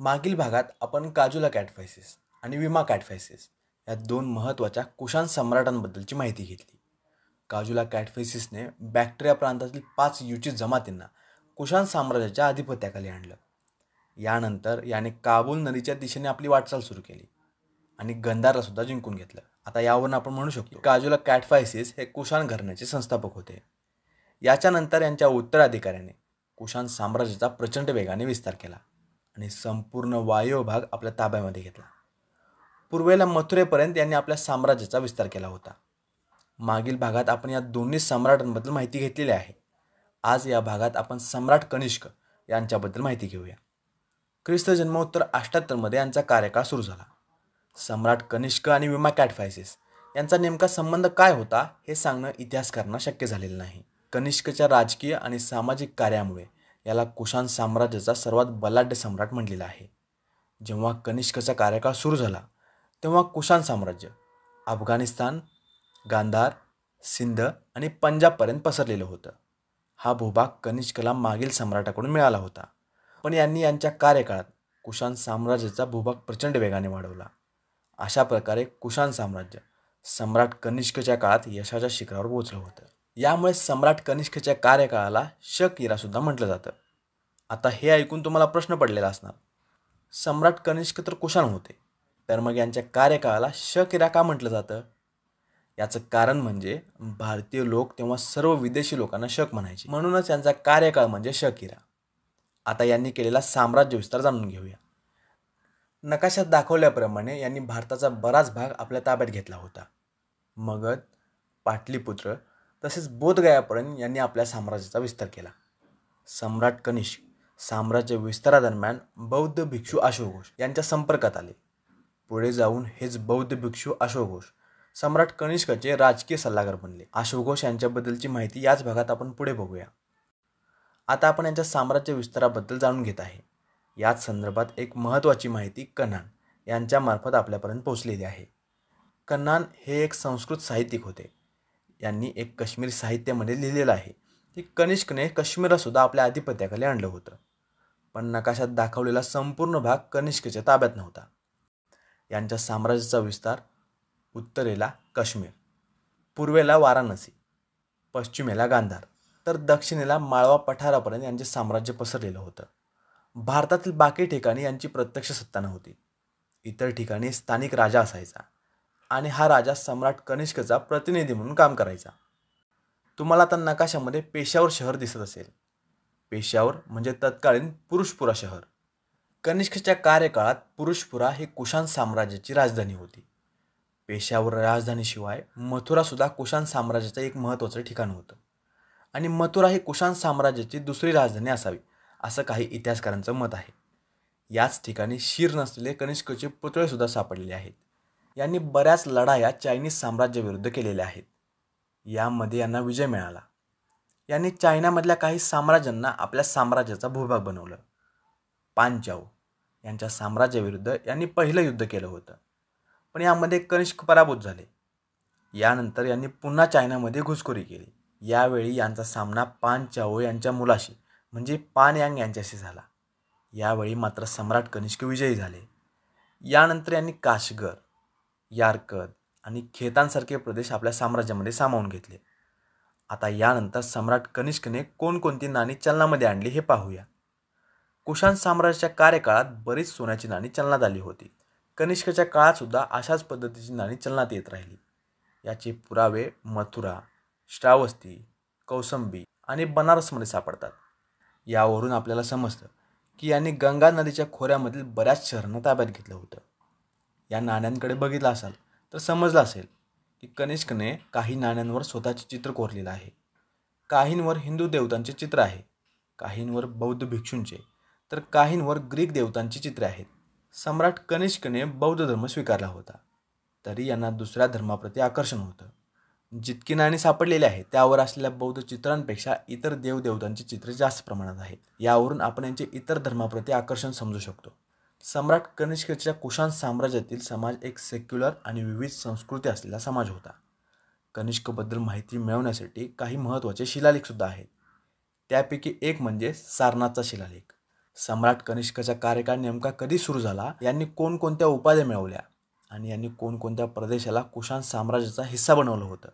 मागील भागात आपण काजूला कॅटफायसिस आणि विमा कॅटफायसिस या दोन महत्त्वाच्या कुशाण सम्राटांबद्दलची माहिती घेतली. काजूला कॅटफायसिसने बॅक्ट्रिया प्रांतातील 5 युचित जमातींना कुशाण साम्राज्याच्या आधिपत्याखाली आणलं. यानंतर याने काबूल नदीच्या दिशेने आपली वाटचाल सुरू केली आणि गंधारला सुद्धा जिंकून घेतलं. आता यावरून आपण म्हणू शकतो काजूला कॅटफायसिस हे कुशाण घराण्याचे संस्थापक होते. याच्यानंतर यांच्या उत्तराधिकाऱ्याने कुशाण साम्राज्याचा प्रचंड वेगाने विस्तार केला आणि संपूर्ण वायव्य भाग आपल्या ताब्यामध्ये घेतला. पूर्वेला मथुरेपर्यंत यांनी आपल्या साम्राज्याचा विस्तार केला होता. मागील भागात आपण या दोन्ही सम्राटांबद्दल माहिती घेतलेली आहे. आज या भागात आपण सम्राट कनिष्क यांच्याबद्दल माहिती घेऊया. ख्रिस्त जन्मोत्तर 78 मध्ये यांचा कार्यकाळ सुरू झाला. सम्राट कनिष्क आणि विमा कॅटफायसिस यांचा नेमका संबंध काय होता हे सांगणं इतिहासकारांना शक्य झालेलं नाही. कनिष्कच्या राजकीय आणि सामाजिक कार्यामुळे याला कुशाण साम्राज्याचा सर्वात बलाढ्य सम्राट म्हटलेला आहे. जेव्हा कनिष्कचा कार्यकाळ सुरू झाला तेव्हा कुशाण साम्राज्य अफगाणिस्तान, गांधार, सिंध आणि पंजाबपर्यंत पसरलेलं होतं. हा भूभाग कनिष्कला मागील सम्राटाकडून मिळाला होता, पण यांनी यांच्या कार्यकाळात कुशाण साम्राज्याचा भूभाग प्रचंड वेगाने वाढवला. अशा प्रकारे कुशाण साम्राज्य सम्राट कनिष्कच्या काळात यशाच्या शिखरावर पोहोचलं होतं. यामुळे सम्राट कनिष्कच्या कार्यकाळाला शक इरा सुद्धा म्हटलं जातं. आता हे ऐकून तुम्हाला प्रश्न पडलेला असणार, सम्राट कनिष्क तर कुशाण होते, तर मग यांच्या कार्यकाळाला शक इरा का म्हटलं जातं? याचं कारण म्हणजे भारतीय लोक तेव्हा सर्व विदेशी लोकांना शक म्हणायचे, म्हणूनच यांचा कार्यकाळ म्हणजे शक इरा. आता यांनी केलेला साम्राज्य विस्तार जाणून घेऊया. नकाशात दाखवल्याप्रमाणे यांनी भारताचा बराच भाग आपल्या ताब्यात घेतला होता. मगध, पाटलीपुत्र तसेच बोधगयापर्यंत यांनी आपल्या साम्राज्याचा विस्तार केला. सम्राट कनिष्क साम्राज्य विस्तारादरम्यान बौद्ध भिक्षू अश्वघोष यांच्या संपर्कात आले. पुढे जाऊन हेच बौद्ध भिक्षू अश्वघोष सम्राट कनिष्कचे राजकीय सल्लागार बनले. अश्वघोष यांच्याबद्दलची माहिती याच भागात आपण पुढे बघूया. आता आपण यांच्या साम्राज्य विस्ताराबद्दल जाणून घेत आहे. याच संदर्भात एक महत्त्वाची माहिती कन्हान यांच्यामार्फत आपल्यापर्यंत पोहोचलेली आहे. कन्हान हे एक संस्कृत साहित्यिक होते. यांनी एक काश्मीरी साहित्यामध्ये लिहिलेलं आहे की कनिष्कने काश्मीरला सुद्धा आपल्या आधिपत्याखाली आणलं होतं, पण नकाशात दाखवलेला संपूर्ण भाग कनिष्कच्या ताब्यात नव्हता. यांच्या साम्राज्याचा विस्तार उत्तरेला काश्मीर, पूर्वेला वाराणसी, पश्चिमेला गांधार तर दक्षिणेला माळवा पठारापर्यंत यांचे साम्राज्य पसरलेलं होतं. भारतातील बाकी ठिकाणी यांची प्रत्यक्ष सत्ता नव्हती. इतर ठिकाणी स्थानिक राजा असायचा आणि हा राजा सम्राट कनिष्कचा प्रतिनिधी म्हणून काम करायचा. तुम्हाला आता नकाशामध्ये पेशावर शहर दिसत असेल. पेशावर म्हणजे तत्कालीन पुरुषपुरा शहर. कनिष्कच्या कार्यकाळात पुरुषपुरा ही कुशाण साम्राज्याची राजधानी होती. पेशावर राजधानीशिवाय मथुरासुद्धा कुशाण साम्राज्याचं एक महत्त्वाचं ठिकाण होतं आणि मथुरा ही कुशाण साम्राज्याची दुसरी राजधानी असावी असं काही इतिहासकारांचं मत आहे. याच ठिकाणी शीर नसलेले कनिष्कचे पुतळेसुद्धा सापडलेले आहेत. यांनी बऱ्याच लढाया चायनीज साम्राज्याविरुद्ध केलेल्या आहेत. यामध्ये यांना विजय मिळाला. यांनी चायनामधल्या काही साम्राज्यांना आपल्या साम्राज्याचा भूभाग बनवलं. पांचाव यांच्या साम्राज्याविरुद्ध यांनी पहिलं युद्ध केलं होतं, पण यामध्ये कनिष्क पराभूत झाले. यानंतर यांनी पुन्हा चायनामध्ये घुसखोरी केली. यावेळी यांचा सामना पांचाओ यांच्या मुलाशी म्हणजे पानयांग यांच्याशी झाला. यावेळी मात्र सम्राट कनिष्क विजयी झाले. यानंतर यांनी काशगर, यारकद आणि खेतांसारखे प्रदेश आपल्या साम्राज्यामध्ये सामावून घेतले. आता यानंतर सम्राट कनिष्कने कोणकोणती नाणी चलनामध्ये आणली हे पाहूया. कुशाण साम्राज्याच्या कार्यकाळात बरीच सोन्याची नाणी चलनात आली होती. कनिष्कच्या काळात सुद्धा अशाच पद्धतीची नाणी चलनात येत राहिली. याचे पुरावे मथुरा, श्रावस्ती, कौसंबी आणि बनारसमध्ये सापडतात. यावरून आपल्याला समजतं की यांनी गंगा नदीच्या खोऱ्यामधील बऱ्याच शहरांना ताब्यात घेतलं होतं. या नाण्यांकडे बघितलं असाल तर समजलं असेल की कनिष्कने काही नाण्यांवर स्वतःचे चित्र कोरलेलं आहे. काहींवर हिंदू देवतांचे चित्र आहे, काहींवर बौद्ध भिक्षूंचे तर काहींवर ग्रीक देवतांची चित्रे आहेत. सम्राट कनिष्कने बौद्ध धर्म स्वीकारला होता, तरी यांना दुसऱ्या धर्माप्रती आकर्षण होतं. जितकी नाणी सापडलेली आहेत त्यावर असलेल्या बौद्ध चित्रांपेक्षा इतर देवदेवतांची चित्रे जास्त प्रमाणात आहेत. यावरून आपण यांचे इतर धर्माप्रती आकर्षण समजू शकतो. सम्राट कनिष्कच्या कुशाण साम्राज्यातील समाज एक सेक्युलर आणि विविध संस्कृती असलेला समाज होता. कनिष्कबद्दल माहिती मिळवण्यासाठी काही महत्त्वाचे शिलालेखसुद्धा आहेत. त्यापैकी एक म्हणजे सारनाथचा शिलालेख. सम्राट कनिष्कचा कार्यकाळ नेमका कधी सुरू झाला, यांनी कोणकोणत्या उपाध्या मिळवल्या आणि यांनी कोणकोणत्या प्रदेशाला कुशाण साम्राज्याचा हिस्सा बनवलं होतं,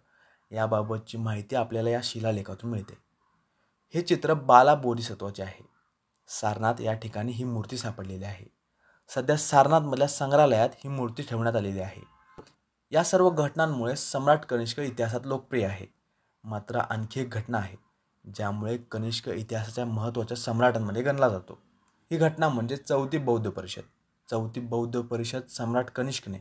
याबाबतची माहिती आपल्याला या शिलालेखातून मिळते. हे चित्र बाला बोधिसत्वाचे आहे. सारनाथ या ठिकाणी ही मूर्ती सापडलेली आहे. सध्या सारनाथमधल्या संग्रहालयात ही मूर्ती ठेवण्यात आलेली आहे. या सर्व घटनांमुळे सम्राट कनिष्क इतिहासात लोकप्रिय आहे. मात्र आणखी एक घटना आहे ज्यामुळे कनिष्क इतिहासाच्या महत्त्वाच्या सम्राटांमध्ये गणला जातो. ही घटना म्हणजे चौथी बौद्ध परिषद. चौथी बौद्ध परिषद सम्राट कनिष्कने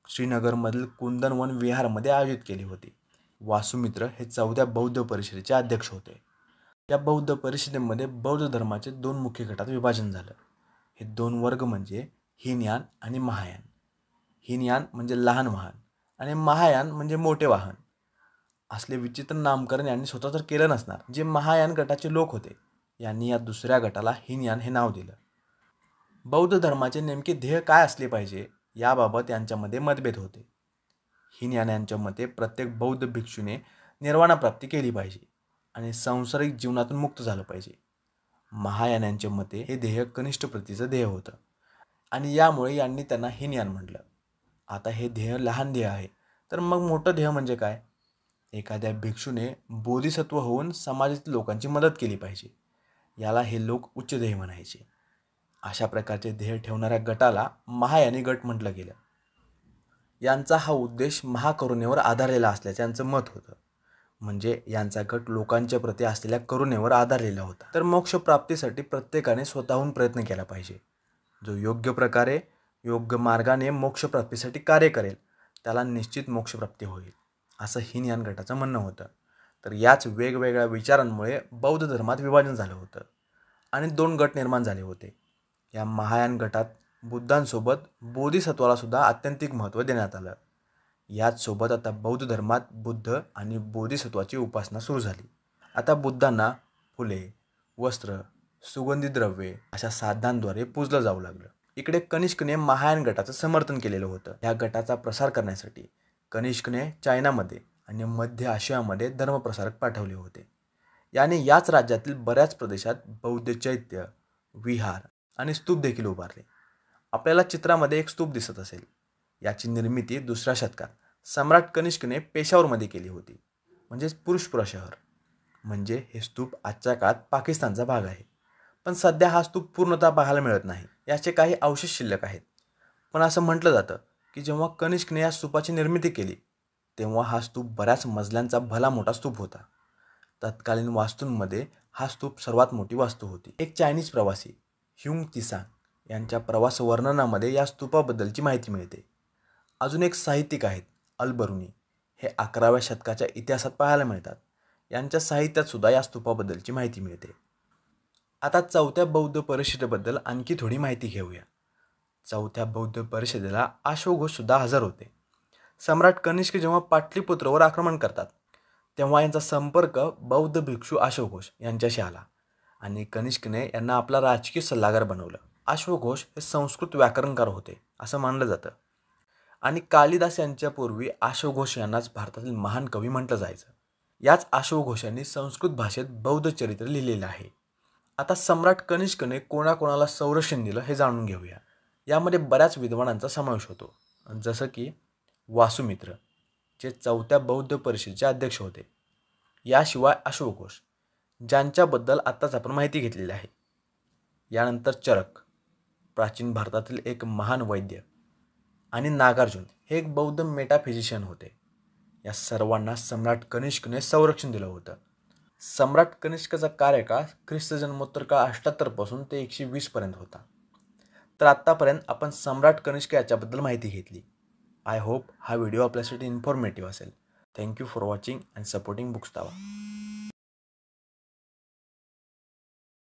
श्रीनगरमधील कुंदनवन विहारमध्ये आयोजित केली होती. वासुमित्र हे चौथ्या बौद्ध परिषदेचे अध्यक्ष होते. या बौद्ध परिषदेमध्ये बौद्ध धर्माचे 2 मुख्य गटात विभाजन झालं. हे 2 वर्ग म्हणजे हीनयान आणि महायान. हीनयान म्हणजे लहान वाहन आणि महायान म्हणजे मोठे वाहन. असले विचित्र नामकरण यांनी स्वतः तर केलं नसणार. जे महायान गटाचे लोक होते यांनी या दुसऱ्या गटाला हीनयान हे नाव दिलं. बौद्ध धर्माचे नेमके ध्येय काय असले पाहिजे याबाबत यांच्यामध्ये मतभेद होते. हीनयान यांच्या मते प्रत्येक बौद्ध भिक्षूने निर्वाणप्राप्ती केली पाहिजे आणि सांसारिक जीवनातून मुक्त झालं पाहिजे. महायान यांच्या मते हे ध्येय कनिष्ठ प्रतीचं ध्येय होतं आणि यामुळे यांनी त्यांना हीनयान म्हटलं. आता हे ध्येय लहान ध्येय आहे, तर मग मोठं ध्येय म्हणजे काय? एखाद्या भिक्षूने बोधिसत्व होऊन समाजातील लोकांची मदत केली पाहिजे. याला हे लोक उच्च ध्येय म्हणायचे. अशा प्रकारचे ध्येय ठेवणाऱ्या गटाला महायानी गट म्हटलं गेलं. यांचा हा उद्देश महाकरुणेवर आधारलेला असल्याचे यांचं मत होतं. म्हणजे यांचा गट लोकांच्या प्रती असलेल्या करुणेवर आधारलेला होता. तर मोक्षप्राप्तीसाठी प्रत्येकाने स्वतःहून प्रयत्न केला पाहिजे. जो योग्य प्रकारे योग्य मार्गाने मोक्षप्राप्तीसाठी कार्य करेल त्याला निश्चित मोक्षप्राप्ती होईल, असं हीनयान गटाचं म्हणणं होतं. तर याच वेगवेगळ्या विचारांमुळे बौद्ध धर्मात विभाजन झालं होतं आणि 2 गट निर्माण झाले होते. या महायान गटात बुद्धांसोबत बोधिसत्वाला सुद्धा आत्यंतिक महत्त्व देण्यात आलं. याच सोबत आता बौद्ध धर्मात बुद्ध आणि बोधिसत्वाची उपासना सुरू झाली. आता बुद्धांना फुले, वस्त्र, सुगंधी द्रव्ये अशा साधनांद्वारे पूजलं जाऊ लागलं. इकडे कनिष्कने महायान गटाचं समर्थन केलेलं होतं. या गटाचा प्रसार करण्यासाठी कनिष्कने चायनामध्ये आणि मध्य आशियामध्ये धर्मप्रसारक पाठवले होते. याने याच राज्यातील बऱ्याच प्रदेशात बौद्ध चैत्य, विहार आणि स्तूप देखील उभारले. आपल्याला चित्रामध्ये एक स्तूप दिसत असेल. याची निर्मिती 2ऱ्या शतकात सम्राट कनिष्कने पेशावरमध्ये केली होती, म्हणजेच पुरुषपुरा शहर. म्हणजे हे स्तूप आजच्या काळात पाकिस्तानचा भाग आहे. पण सध्या हा स्तूप पूर्णतः पाहायला मिळत नाही. याचे काही अवशेष शिल्लक आहेत. पण असं म्हटलं जातं की जेव्हा कनिष्कने या स्तूपाची निर्मिती केली तेव्हा हा स्तूप बऱ्याच मजल्यांचा भला मोठा स्तूप होता. तत्कालीन वास्तूंमध्ये हा स्तूप सर्वात मोठी वास्तू होती. एक चायनीज प्रवासी ह्युंग तिसांग यांच्या प्रवास वर्णनामध्ये या स्तूपाबद्दलची माहिती मिळते. अजून एक साहित्यिक आहेत अल-बरुनी. हे 11व्या शतकाच्या इतिहासात पाहायला मिळतात. यांच्या साहित्यात सुद्धा या स्तूपाबद्दलची माहिती मिळते. आता चौथ्या बौद्ध परिषदेबद्दल आणखी थोडी माहिती घेऊया. चौथ्या बौद्ध परिषदेला अशोकघोष सुद्धा हजर होते. सम्राट कनिष्क जेव्हा पाटलीपुत्रवर आक्रमण करतात तेव्हा यांचा संपर्क बौद्ध भिक्षू अशोकघोष यांच्याशी आला आणि कनिष्कने यांना आपला राजकीय सल्लागार बनवलं. अशोकघोष हे संस्कृत व्याकरणकार होते असं मानलं जातं आणि कालिदास यांच्या पूर्वी अशोकघोष यांनाच भारतातील महान कवी म्हटलं जायचं. याच अशोकघोषांनी संस्कृत भाषेत बौद्ध चरित्र लिहिलेलं आहे. आता सम्राट कनिष्कने कोणाकोणाला संरक्षण दिलं हे जाणून घेऊया. यामध्ये बऱ्याच विद्वानांचा समावेश होतो, जसं की वासुमित्र जे चौथ्या बौद्ध परिषदेचे अध्यक्ष होते. याशिवाय अशोकघोष ज्यांच्याबद्दल आत्ताच आपण माहिती घेतलेली आहे. यानंतर चरक प्राचीन भारतातील एक महान वैद्य आणि नागार्जुन हे एक बौद्ध मेटाफिजिशियन होते. या सर्वांना सम्राट कनिष्कने संरक्षण दिलं होतं. सम्राट कनिष्कचा कार्यकाळ ख्रिस्त जन्मोत्तर काळ 78 पासून ते 120 पर्यंत होता. तर आत्तापर्यंत आपण सम्राट कनिष्क याच्याबद्दल माहिती घेतली. आय होप हा व्हिडिओ आपल्यासाठी इन्फॉर्मेटिव्ह असेल. Thank you for watching and supporting books तावा.